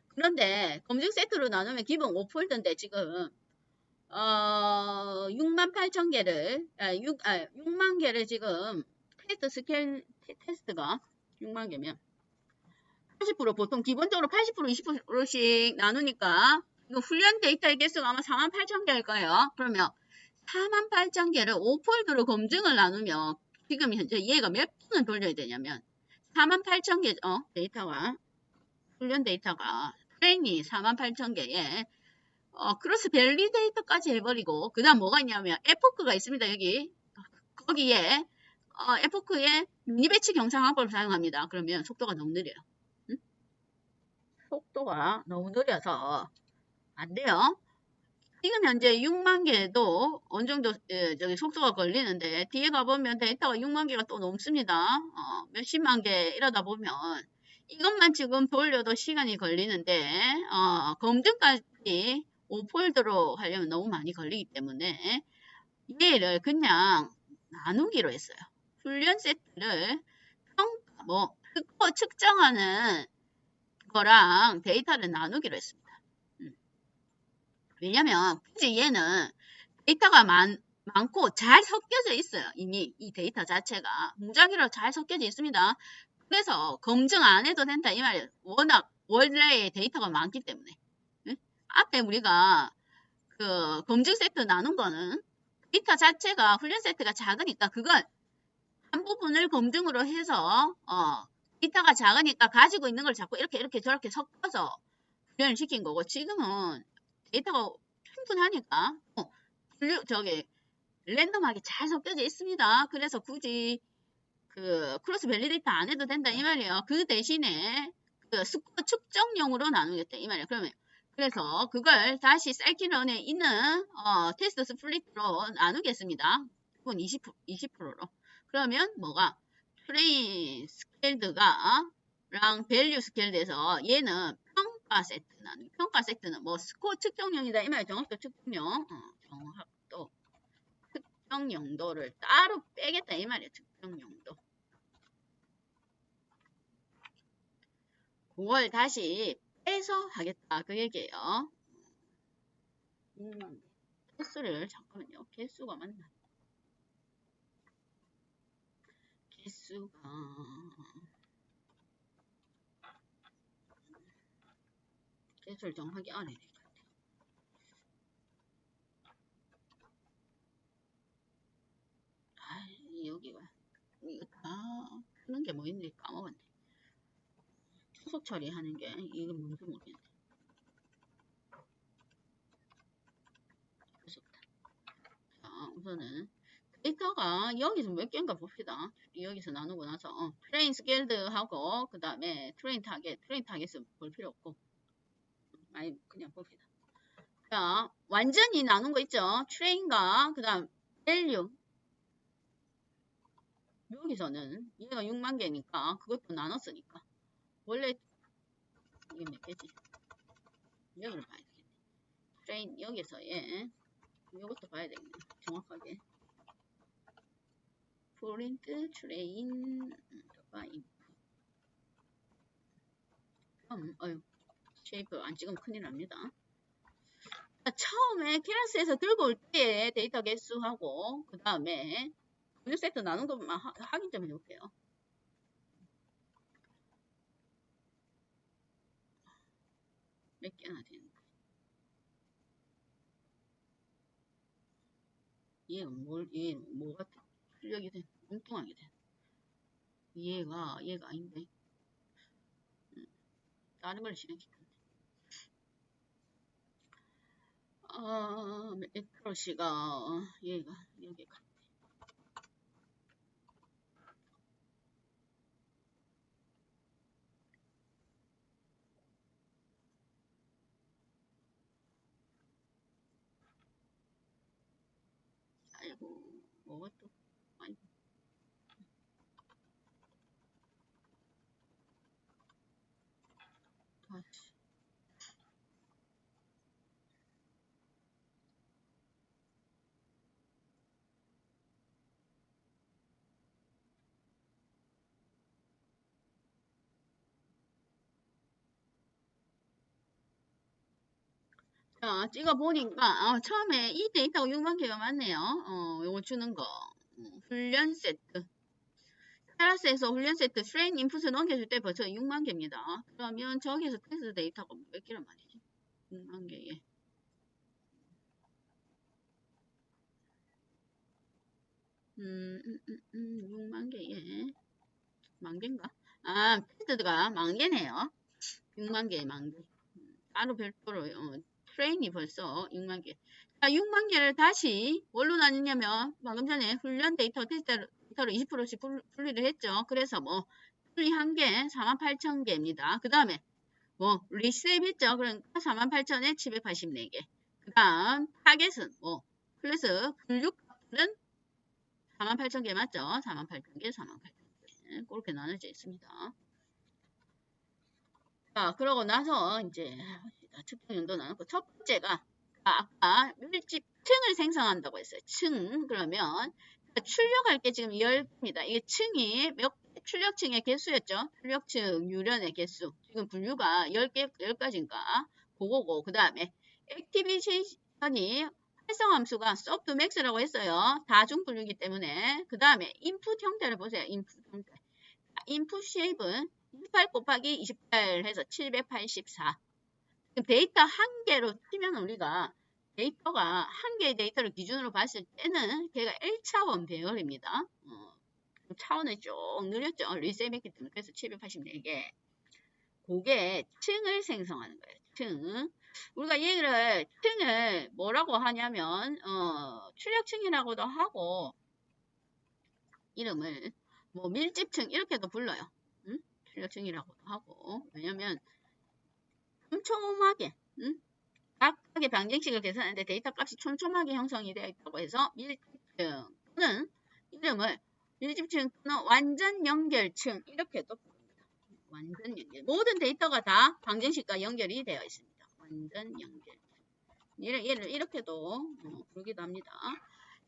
그런데 검증 세트로 나누면 기본 5폴더인데 지금 68,000개를 6만 개를 지금 테스트 스케일 테스트가 6만 개면 80% 보통 기본적으로 80% 20%씩 나누니까 이거 훈련 데이터의 개수가 아마 48,000개일 거예요. 그러면 48,000개를 5폴드로 검증을 나누면 지금 현재 얘가 몇 번을 돌려야 되냐면 48,000개 데이터가 훈련 데이터가 트레이닝이 48,000개에 크로스 밸리데이터까지 해버리고 그 다음 뭐가 있냐면 에포크가 있습니다. 여기 거기에 에포크에 미니배치 경상화법을 사용합니다. 그러면 속도가 너무 느려요. 응? 속도가 너무 느려서 안 돼요. 지금 현재 6만 개도 어느 정도 저기 속도가 걸리는데 뒤에 가보면 데이터가 6만 개가 또 넘습니다. 몇십만 개 이러다 보면 이것만 지금 돌려도 시간이 걸리는데 검증까지 5폴드로 하려면 너무 많이 걸리기 때문에 얘를 그냥 나누기로 했어요. 훈련 세트를 스코어 측정하는 거랑 데이터를 나누기로 했습니다. 왜냐면 굳이 얘는 데이터가 많고 잘 섞여져 있어요. 이미 이 데이터 자체가 무작위로 잘 섞여져 있습니다. 그래서 검증 안 해도 된다 이 말이에요. 워낙 원래의 데이터가 많기 때문에. 응? 앞에 우리가 그 검증 세트 나눈 거는 데이터 자체가 훈련 세트가 작으니까 그걸 한 부분을 검증으로 해서 데이터가 작으니까 가지고 있는 걸 자꾸 이렇게 저렇게 섞어서 훈련을 시킨 거고 지금은 데이터가 충분하니까 저기 랜덤하게 잘 섞여져 있습니다. 그래서 굳이 그 크로스 밸리데이터 안 해도 된다 이 말이에요. 그 대신에 그 스코어 측정용으로 나누겠다 이 말이에요. 그래서 그걸 다시 사이클런에 있는 테스트 스플릿로 나누겠습니다. 그건 20%로. 그러면 뭐가 트레인 스케일드가 랑 밸류 스케일드에서 얘는 평가 세트 나누기. 평가 세트는 뭐 스코어 측정용이다 이 말이에요. 정확도 측정용. 정확도 측정 용도를 따로 빼겠다 이 말이에요. 측정 용도. 그걸 다시 빼서 하겠다 그 얘기예요. 개수를 잠깐만요. 개수가 맞나? 개수가 개수를 정확하게 알아야 될 것 같아요. 여기가 이거 다 하는 게 뭐 있는지 까먹었네. 추석 처리하는 게 이게 뭔지 모르겠네. 무섭다. 자, 우선은 데이터가 여기서 몇 개인가 봅시다. 여기서 나누고 나서 트레인 스케일드하고 그 다음에 트레인 타겟은 볼 필요 없고 아니 그냥 봅시다. 자, 완전히 나눈 거 있죠? 트레인과 그 다음 밸류 여기서는 얘가 6만 개니까 그것도 나눴으니까 원래 이게 몇 개지? 여기를 봐야 되겠네. 트레인 여기서의 이것도 봐야 되겠네. 정확하게 프린트 트레인 쉐이프 안 찍으면 큰일 납니다. 처음에 클래스에서 들고 올 때의 데이터 개수하고 그 다음에 분류 세트 나눈 것만 확인 좀 해볼게요. 몇 개나 되는데 얘가 뭐가 출력이 돼? 엉뚱하게 돼. 얘가 아닌데 다른 걸 실행시켰네. 매크로시가 얘가 여기 같네. 아이고 뭐가 또 아이고 다시 자, 찍어보니까, 처음에 이 데이터가 6만 개가 맞네요. 요거 주는 거. 훈련 세트. 클래스에서 훈련 세트 트레인 인풋을 넘겨줄 때 벌써 6만 개입니다. 그러면 저기서 테스트 데이터가 몇 개란 말이지? 6만 개에. 6만 개에. 만 개인가? 아, 테스트가 만 개네요. 6만 개, 만 개. 따로 별도로, 트레인이 벌써 6만 개. 자, 6만 개를 다시 뭘로 나누냐면, 방금 전에 훈련 데이터로 20%씩 분리를 했죠. 그래서 뭐, 분리한 게 48,000개입니다. 그 다음에, 뭐, 리세이브 했죠. 그러니까 48,000에 784개. 그 다음, 타겟은, 뭐, 플러스 분류값은 48,000개 맞죠? 48,000개, 48,000개. 그렇게 나눠져 있습니다. 자, 그러고 나서 이제 측정 연도 나눴고 첫 번째가 아까 밀집층을 생성한다고 했어요. 층 그러면 출력할 게 지금 10개입니다. 이게 층이 출력층의 개수였죠. 출력층 유련의 개수. 지금 분류가 10가지인가 그거고 그 다음에 액티비션이 활성함수가 softmax라고 했어요. 다중 분류이기 때문에 그 다음에 인풋 형태를 보세요. 인풋 형태. 인풋 쉐입은 28 곱하기 28 해서 784. 데이터 한 개로 치면 우리가 데이터가 한 개의 데이터를 기준으로 봤을 때는 걔가 1차원 배열입니다. 차원을 쭉 늘렸죠. 리셋했기 때문에 그래서 784개. 그게 층을 생성하는 거예요. 층. 우리가 얘를 층을 뭐라고 하냐면 출력층이라고도 하고 이름을 뭐 밀집층 이렇게도 불러요. 출력층이라고도 하고 왜냐면 촘촘하게 각각의 방정식을 계산하는데 데이터 값이 촘촘하게 형성이 되어 있다고 해서 밀집층 또는 이름을 밀집층 또는 완전 연결층 이렇게도 부릅니다. 완전 연결. 모든 데이터가 다 방정식과 연결이 되어 있습니다. 완전 연결. 얘를 이렇게도 부르기도 합니다.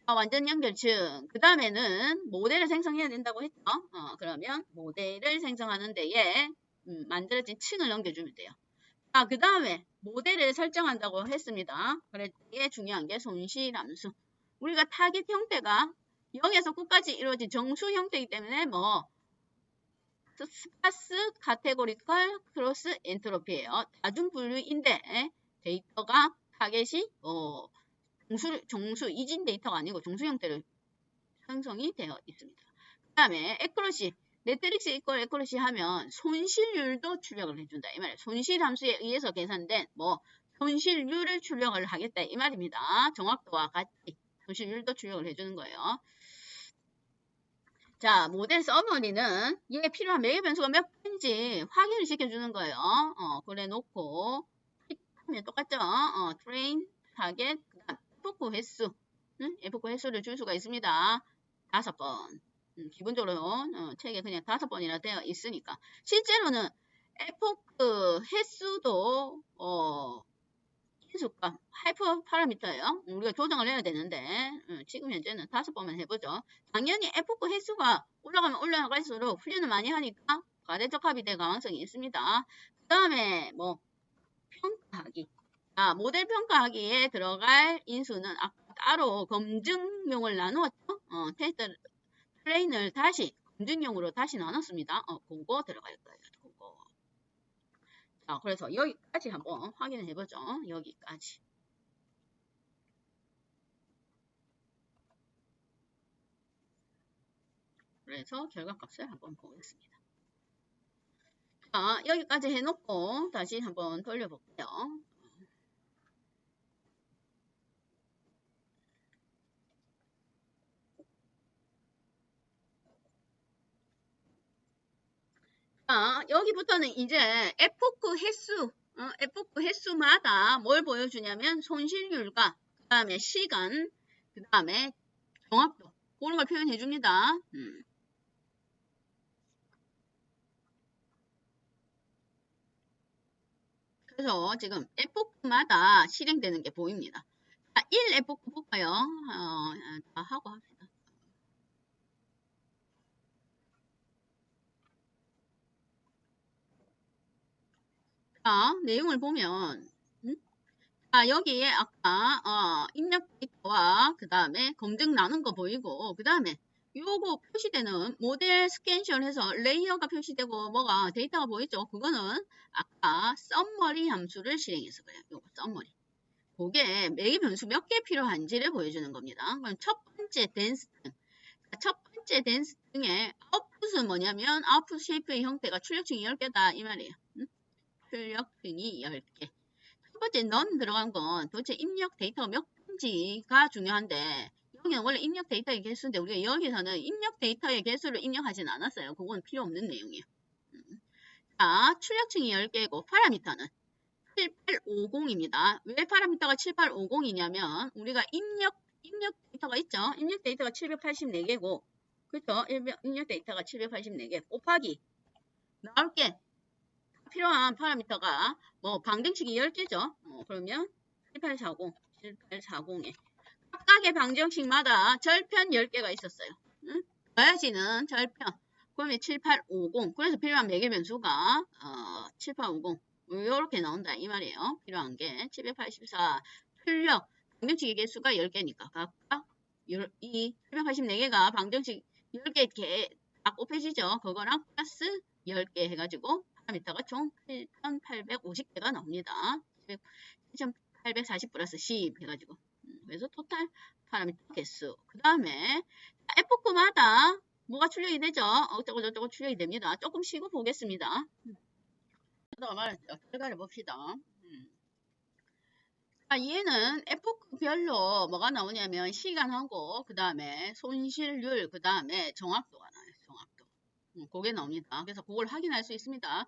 완전 연결층. 그 다음에는 모델을 생성해야 된다고 했죠. 그러면 모델을 생성하는 데에 만들어진 층을 넘겨주면 돼요. 그 다음에 모델을 설정한다고 했습니다. 그래서 이게 중요한 게 손실함수. 우리가 타깃 형태가 0에서 9까지 이루어진 정수 형태이기 때문에 뭐 스파스 카테고리컬 크로스 엔트로피예요. 다중 분류인데 데이터가 타겟이 정수 이진 데이터가 아니고 정수 형태로 형성이 되어 있습니다. 그 다음에 에크로시 매트릭스 이퀄 에크로시 하면 손실률도 출력을 해준다 이 말이에요. 손실 함수에 의해서 계산된 뭐 손실률을 출력을 하겠다 이 말입니다. 정확도와 같이 손실률도 출력을 해주는 거예요. 자, 모델 서머리는 얘 필요한 매개 변수가 몇 개인지 확인을 시켜주는 거예요. 그래 놓고 하면 똑같죠. 트레인, 타겟, F9 횟수, F9 횟수를 줄 수가 있습니다. 5번. 기본적으로 책에 그냥 5번이나 되어 있으니까 실제로는 F9 횟수도 횟수값 하이퍼 파라미터예요. 우리가 조정을 해야 되는데 지금 현재는 5번만 해보죠. 당연히 F9 횟수가 올라가면 올라갈수록 훈련을 많이 하니까 과대적 합이 될 가능성이 있습니다. 그 다음에 뭐 평가하기 자, 모델 평가하기에 들어갈 인수는 따로 검증용을 나누었죠. 테스트 트레인을 다시 검증용으로 다시 나눴습니다. 그거 들어갈 거예요. 그거. 자, 그래서 여기까지 한번 확인을 해보죠. 여기까지. 그래서 결과값을 한번 보겠습니다. 자, 여기까지 해놓고 다시 한번 돌려볼게요. 자, 여기부터는 이제 에포크 횟수마다 뭘 보여주냐면 손실률과 그 다음에 시간, 그 다음에 정확도 그런 걸 표현해 줍니다. 그래서 지금 에포크마다 실행되는 게 보입니다. 자, 1 에포크 볼까요? 다 하고 합시다. 자, 내용을 보면 자, 여기에 아까 입력 데이터와 그 다음에 검증 나눈 거 보이고 그 다음에 요거 표시되는 모델 스캔샷 해서 레이어가 표시되고 뭐가 데이터가 보이죠? 그거는 아까 썸머리 함수를 실행해서 그래요. 요거 썸머리. 그게 매개 변수 몇 개 필요한지를 보여주는 겁니다. 그럼 첫 번째 댄스 등. 첫 번째 댄스 등의 아웃풋은 뭐냐면 아웃풋 쉐이프의 형태가 출력층이 10개다 이 말이에요. 출력층이 10개. 첫 번째 넌 들어간 건 도대체 입력 데이터가 몇 개인지가 중요한데 여기는 원래 입력 데이터의 개수인데 우리가 여기서는 입력 데이터의 개수를 입력하진 않았어요. 그건 필요 없는 내용이에요. 자, 출력층이 10개고 파라미터는 7850입니다. 왜 파라미터가 7850이냐면 우리가 입력 데이터가 있죠. 입력 데이터가 784개고 그렇죠. 입력 데이터가 784개 곱하기 나올 게 필요한 파라미터가 뭐 방정식이 10개죠. 그러면 7840에 각각의 방정식마다 절편 10개가 있었어요. 더해지는 절편. 그러면 7850. 그래서 필요한 매개 변수가 7850. 이렇게 나온다 이 말이에요. 필요한 게 784. 출력 방정식의 개수가 10개니까 각각 이 784개가 방정식 10개 다 곱해지죠. 그거랑 플러스 10개 해가지고 파라미터가 총 7850개가 나옵니다. 7840 플러스 10 해가지고 그래서 토탈 파라미터 개수. 그 다음에 에포크마다 뭐가 출력이 되죠? 어쩌고 출력이 됩니다. 조금 쉬고 보겠습니다. 결과를 봅시다. 자, 얘는 에포크별로 뭐가 나오냐면 시간하고 그 다음에 손실률 그 다음에 정확도가 나와요. 정확도. 그게 나옵니다. 그래서 그걸 확인할 수 있습니다.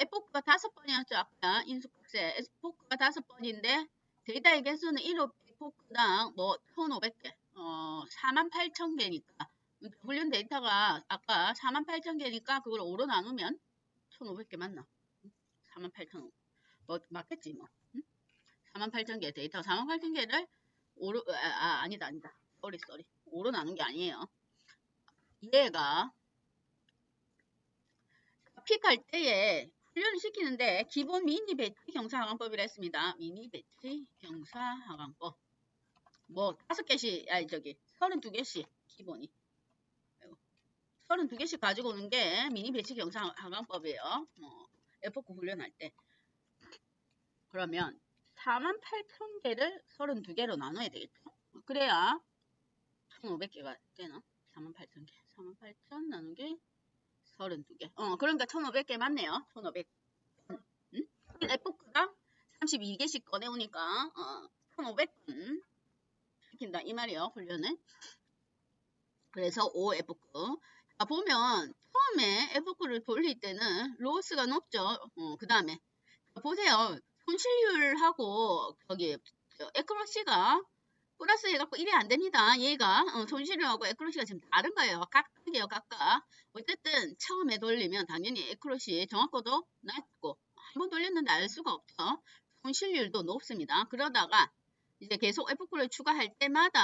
에포크가 5번이었죠. 아까 인수값에 에포크가 5번인데 데이터의 개수는 1호 에포크당 뭐 1500개 48,000개니까 훈련 데이터가 아까 48,000개니까 그걸 5로 나누면 1500개 맞나? 48,000 뭐 맞겠지 뭐. 48,000개 데이터 48,000개를 5로 아니다. 쏘리 5로 나눈 게 아니에요. 얘가 픽할 때에 훈련을 시키는데 기본 미니 배치 경사하강법이라 했습니다. 미니 배치 경사하강법 뭐 5개씩 32개씩 기본이 32개씩 가지고 오는 게 미니 배치 경사하강법이에요. 에포크 훈련할 때 그러면 48,000개를 32개로 나눠야 되겠죠. 그래야 1,500개가 되나? 48,000개 48,000 나누기 32개 그러니까 1,500개 맞네요. 1,500 에포크가 32개씩 꺼내오니까 1,500분 시킨다 이 말이에요. 훈련을. 그래서 5 에포크. 자, 보면 처음에 에포크를 돌릴 때는 로스가 높죠. 그 다음에 보세요. 손실률하고 저기 에크로시가 플러스 해갖고 1이 안 됩니다. 얘가 손실률하고 에크로시가 지금 다른 거예요. 각각이에요. 각각. 어쨌든 처음에 돌리면 당연히 에크로시 정확도도 낮고 한 번 돌렸는데 알 수가 없죠. 손실률도 높습니다. 그러다가 이제 계속 에포크를 추가할 때마다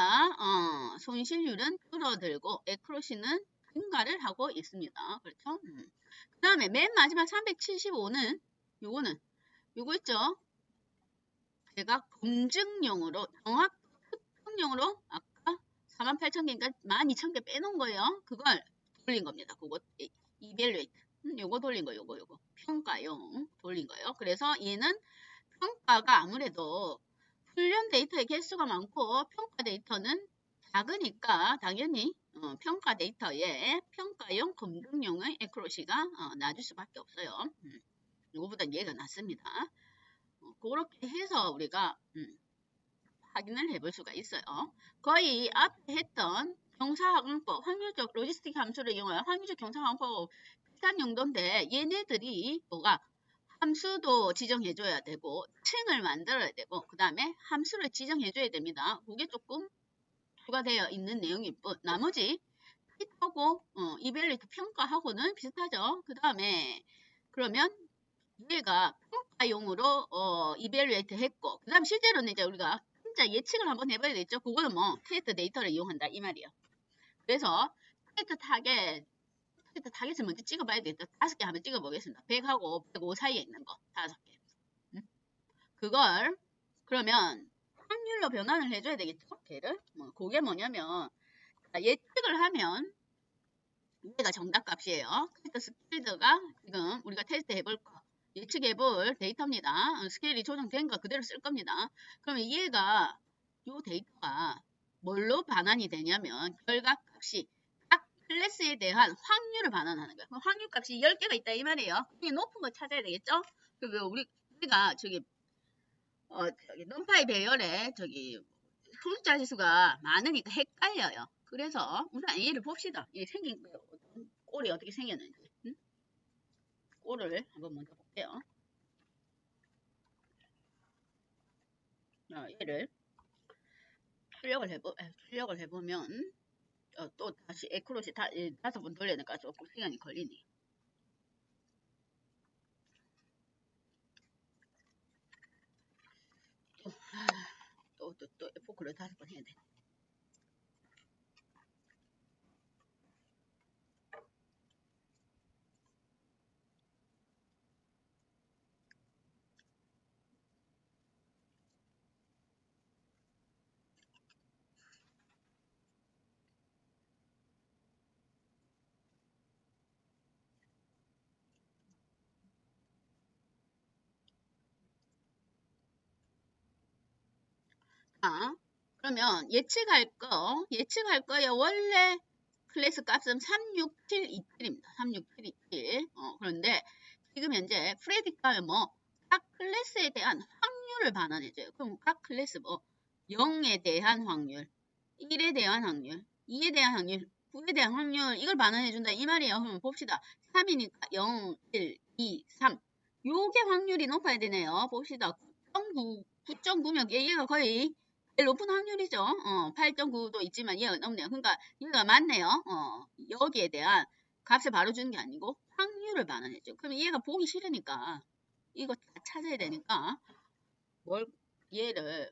손실률은 줄어들고 에크로시는 증가를 하고 있습니다. 그렇죠? 그 다음에 맨 마지막 375는 요거 있죠? 제가 검증용으로 특정용으로 아까 48,000개니까 12,000개 빼놓은 거예요. 그걸 돌린 겁니다. 그거 이벨루에이트 요거 돌린 거 요거 평가용 돌린 거예요. 그래서 얘는 평가가 아무래도 훈련 데이터의 개수가 많고 평가 데이터는 작으니까 당연히 평가 데이터에 평가용 검증용의 에크로시가 낮을 수밖에 없어요. 이거보다 얘가 낮습니다. 그렇게 해서 우리가 확인을 해볼 수가 있어요. 거의 앞에 했던 경사항법, 확률적 로지스틱 함수를 이용하여 확률적 경사항법 비슷한 용도인데 얘네들이 뭐가 함수도 지정해줘야 되고 층을 만들어야 되고 그 다음에 함수를 지정해줘야 됩니다. 그게 조금 추가되어 있는 내용일 뿐 나머지 핏하고 이벨리트 평가하고는 비슷하죠. 그 다음에 그러면 얘가 평가용으로 이벨리에이트 했고 그 다음 실제로는 이제 우리가 진짜 예측을 한번 해봐야 되겠죠. 그거는 뭐 테스트 데이터를 이용한다 이 말이에요. 그래서 테스트 타겟을 먼저 찍어봐야 되겠다. 5개 한번 찍어보겠습니다. 100하고 105 사이에 있는 거 5개. 그걸 그러면 확률로 변환을 해줘야 되겠죠. 걔를 그게 뭐냐면 예측을 하면 얘가 정답값이에요. 테스트 스킬드가 지금 우리가 테스트 해볼 거 예측해볼 데이터입니다. 스케일이 조정된 거 그대로 쓸 겁니다. 그러면 얘가 이 데이터가 뭘로 반환이 되냐면 결과값이 각 클래스에 대한 확률을 반환하는 거예요. 확률값이 10개가 있다 이 말이에요. 그게 높은 거 찾아야 되겠죠? 그리고 우리가 저기 넘파이 배열에 저기 소수자 지수가 많으니까 헷갈려요. 그래서 우선 얘를 봅시다. 얘 생긴 거 꼴이 어떻게 생겼는지. 꼴을 한번 먼저 볼게요. 얘를 출력을 해보면 또 다시 에크로시 5번 돌려니까 조금 시간이 걸리네. 또 F4를 5번 해야 돼. 그러면 예측할 거에 원래 클래스 값은 3672입니다. 3672. 그런데 지금 현재 프레딕트 하면 각 클래스에 대한 확률을 반환해줘요. 그럼 각 클래스 0에 대한 확률, 1에 대한 확률, 2에 대한 확률, 9에 대한 확률 이걸 반환해준다 이 말이에요. 그럼 봅시다. 3이니까 0, 1, 2, 3 요게 확률이 높아야 되네요. 봅시다. 9.9면 얘가 거의 제일 높은 확률이죠. 8.9도 있지만 얘가 높네요. 그러니까 얘가 맞네요. 여기에 대한 값을 바로 주는 게 아니고 확률을 반환했죠. 그러면 얘가 보기 싫으니까 이거 다 찾아야 되니까 얘를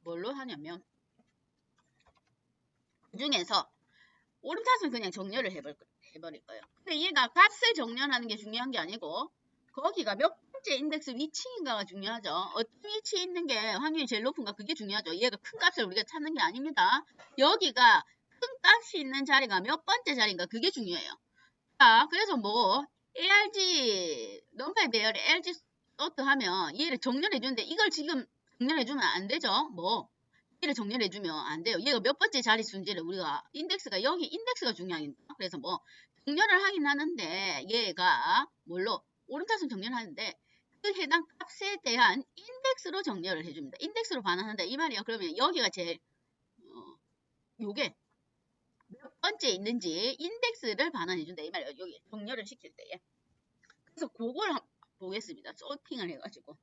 뭘로 하냐면 그 중에서 오름차순 그냥 정렬을 해버릴 거예요. 근데 얘가 값을 정렬하는 게 중요한 게 아니고 거기가 몇 번째 인덱스 위치인가가 중요하죠. 어떤 위치에 있는 게 확률이 제일 높은가 그게 중요하죠. 얘가 큰 값을 우리가 찾는 게 아닙니다. 여기가 큰 값이 있는 자리가 몇 번째 자리인가 그게 중요해요. 자, 그래서 ARG 넘파이 배열에 ARG 소트 하면 얘를 정렬해 주는데 이걸 지금 정렬해 주면 안 되죠. 얘를 정렬해 주면 안 돼요. 얘가 몇 번째 자릿수인지를 우리가 여기 인덱스가 중요합니다. 그래서 정렬을 하긴 하는데 얘가 오름차순 정렬하는데 그 해당 값에 대한 인덱스로 정렬을 해줍니다. 인덱스로 반환한다 이 말이에요. 그러면 여기가 제일 요게 몇 번째 있는지 인덱스를 반환해준다 이 말이에요. 여기 정렬을 시킬 때에. 그래서 그걸 보겠습니다. 소팅을 해가지고.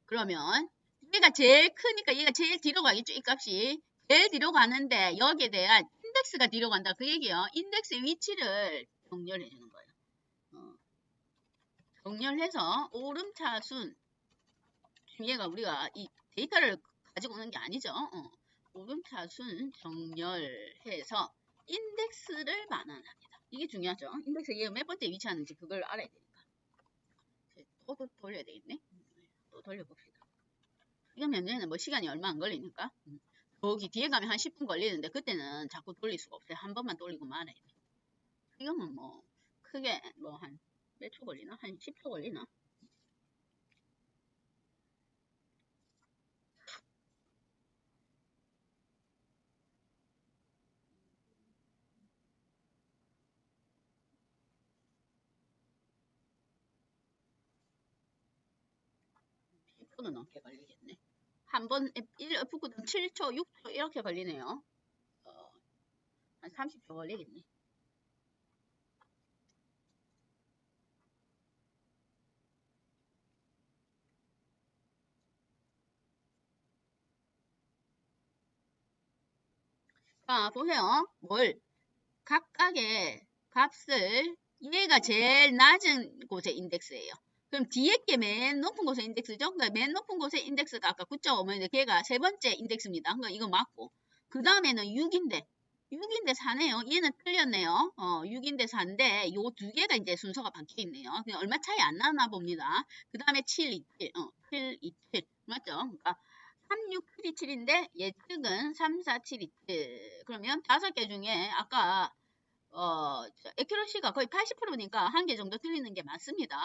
그러면 얘가 제일 크니까 얘가 제일 뒤로 가겠죠. 이 값이. 제일 뒤로 가는데 여기에 대한 인덱스가 뒤로 간다. 그 얘기예요. 인덱스의 위치를 정렬해 주는 거예요. 정렬해서 오름차순 얘가 우리가 이 데이터를 가지고 오는 게 아니죠. 오름차순 정렬해서 인덱스를 반환합니다. 이게 중요하죠. 인덱스 얘가 몇 번째 위치하는지 그걸 알아야 되니까. 또 돌려야 되겠네. 또 돌려봅시다. 지금 현재는 뭐 시간이 얼마 안 걸리니까. 여기 뒤에 가면 한 10분 걸리는데 그때는 자꾸 돌릴 수가 없어요. 한 번만 돌리고 말아야 돼. 지금은 뭐 크게 뭐 한 몇 초 걸리나? 한 10초 걸리나? 는 넘게 걸리겠네. 한 번, 1F구는 7초, 6초 이렇게 걸리네요. 한 30초 걸리겠네. 자, 보세요. 각각의 값을, 얘가 제일 낮은 곳의 인덱스예요. 그럼 뒤에 게 맨 높은 곳의 인덱스죠? 그러니까 맨 높은 곳의 인덱스가 아까 9.5인데 걔가 세 번째 인덱스입니다. 그러니까 이거 맞고. 그 다음에는 6인데 4네요. 얘는 틀렸네요. 6인데 4인데 요 두 개가 이제 순서가 바뀌어 있네요. 그냥 얼마 차이 안 나나 봅니다. 그 다음에 7, 2, 7. 7, 2, 7. 맞죠? 그러니까 3, 6, 7, 2, 7인데 예측은 3, 4, 7, 2, 7. 그러면 5개 중에 아까 에큐러시가 거의 80%니까 한 개 정도 틀리는 게 맞습니다.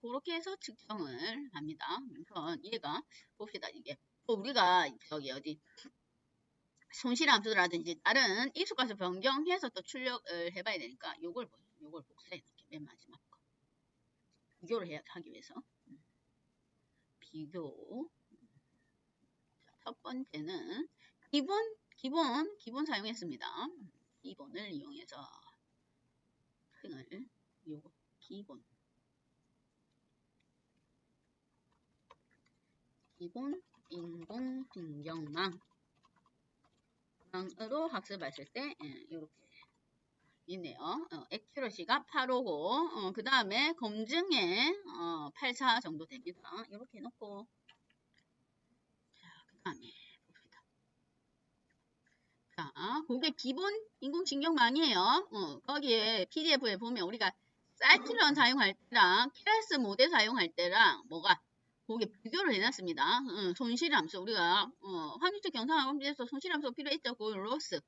그렇게 해서 측정을 합니다. 우선 얘가 봅시다. 이게 우리가 저기 어디 손실함수라든지 다른 이수값을 변경해서 또 출력을 해봐야 되니까 요걸 복사해 놓을게. 맨 마지막 거 비교를 하기 위해서 비교. 자, 첫 번째는 기본 사용했습니다. 기본을 이용해서 요거 기본 인공신경망으로 학습하실 때 이렇게 있네요. 액큐러시가 850, 그 다음에 검증에 84 정도 됩니다. 이렇게 해놓고 그 다음에 봅시다. 자, 그게 기본 인공신경망이에요. 거기에 PDF에 보면 우리가 사이클론 사용할 때랑 키라스 모델 사용할 때랑 거기 비교를 해놨습니다. 손실함수 우리가 확률적 경상함수에서 손실함수 필요했죠. 그 로스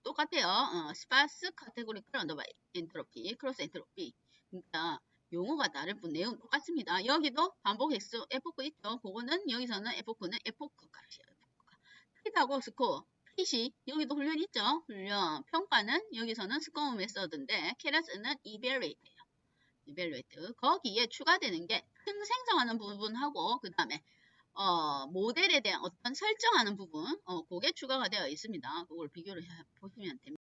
똑같아요. 스파스 카테고리 클런더바 엔트로피 크로스 엔트로피. 그러니까 용어가 다를 뿐 내용 똑같습니다. 여기도 반복 횟수 F9 있죠. 그거는 여기서는 F9는 F9 값이에요. P하고 스코어 P시 여기도 훈련 있죠. 훈련 평가는 여기서는 스코어 메서드인데 캐라스는 이벨레이트예요. 이벨레이트 거기에 추가되는 게 생성하는 부분하고 그 다음에 모델에 대한 어떤 설정하는 부분 그게 추가가 되어 있습니다. 그걸 비교를 보시면 됩니다.